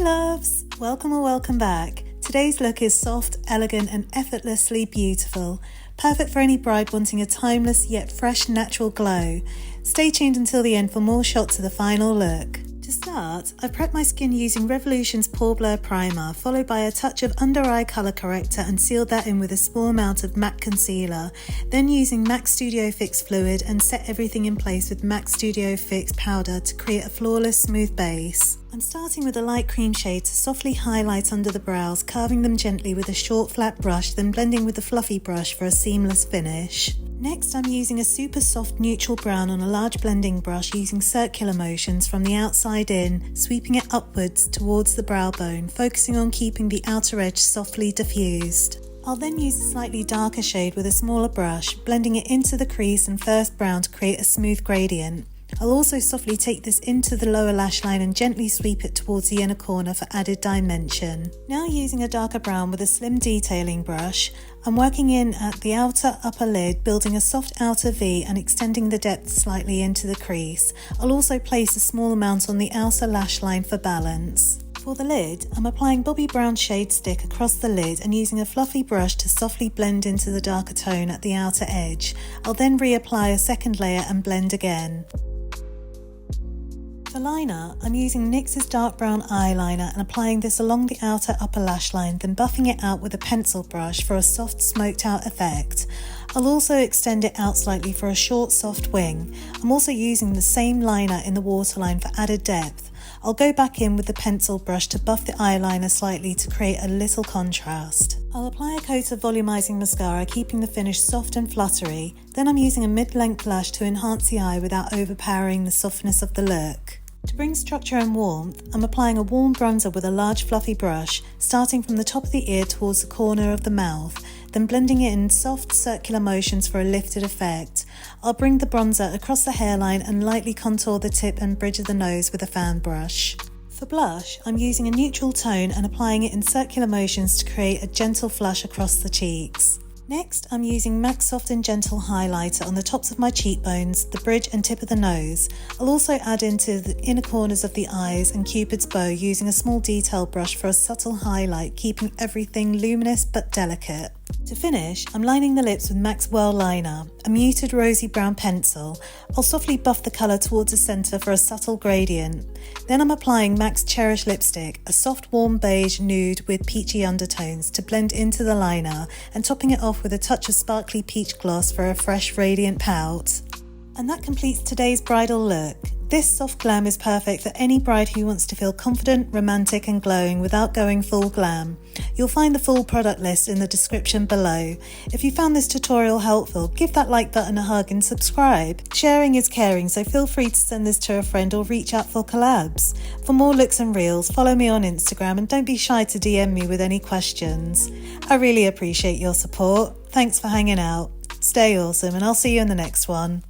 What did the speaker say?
loves! Welcome or welcome back. Today's look is soft, elegant and effortlessly beautiful. Perfect for any bride wanting a timeless yet fresh natural glow. Stay tuned until the end for more shots of the final look. To start, I prepped my skin using Revolution's Pore Blur Primer, followed by a touch of under eye colour corrector and sealed that in with a small amount of matte concealer. Then using MAC Studio Fix fluid and set everything in place with MAC Studio Fix powder to create a flawless smooth base. I'm starting with a light cream shade to softly highlight under the brows, curving them gently with a short flat brush, then blending with a fluffy brush for a seamless finish. Next, I'm using a super soft neutral brown on a large blending brush using circular motions from the outside in, sweeping it upwards towards the brow bone, focusing on keeping the outer edge softly diffused. I'll then use a slightly darker shade with a smaller brush, blending it into the crease and first brown to create a smooth gradient. I'll also softly take this into the lower lash line and gently sweep it towards the inner corner for added dimension. Now using a darker brown with a slim detailing brush, I'm working in at the outer upper lid, building a soft outer V and extending the depth slightly into the crease. I'll also place a small amount on the outer lash line for balance. For the lid, I'm applying Bobbi Brown Shade Stick across the lid and using a fluffy brush to softly blend into the darker tone at the outer edge. I'll then reapply a second layer and blend again. For liner, I'm using NYX's dark brown eyeliner and applying this along the outer upper lash line, then buffing it out with a pencil brush for a soft smoked out effect. I'll also extend it out slightly for a short soft wing. I'm also using the same liner in the waterline for added depth. I'll go back in with the pencil brush to buff the eyeliner slightly to create a little contrast. I'll apply a coat of volumizing mascara, keeping the finish soft and fluttery. Then I'm using a mid-length lash to enhance the eye without overpowering the softness of the look. To bring structure and warmth, I'm applying a warm bronzer with a large fluffy brush, starting from the top of the ear towards the corner of the mouth, then blending it in soft circular motions for a lifted effect. I'll bring the bronzer across the hairline and lightly contour the tip and bridge of the nose with a fan brush. For blush, I'm using a neutral tone and applying it in circular motions to create a gentle flush across the cheeks. Next, I'm using MAC Soft and Gentle highlighter on the tops of my cheekbones, the bridge and tip of the nose. I'll also add into the inner corners of the eyes and Cupid's bow using a small detail brush for a subtle highlight, keeping everything luminous but delicate. To finish, I'm lining the lips with MAC's Whirl Liner, a muted rosy brown pencil. I'll softly buff the colour towards the centre for a subtle gradient. Then I'm applying MAC's Cherish Lipstick, a soft warm beige nude with peachy undertones to blend into the liner, and topping it off with a touch of sparkly peach gloss for a fresh radiant pout. And that completes today's bridal look. This soft glam is perfect for any bride who wants to feel confident, romantic and glowing without going full glam. You'll find the full product list in the description below. If you found this tutorial helpful, give that like button a hug and subscribe. Sharing is caring, so feel free to send this to a friend or reach out for collabs. For more looks and reels, follow me on Instagram and don't be shy to DM me with any questions. I really appreciate your support. Thanks for hanging out. Stay awesome and I'll see you in the next one.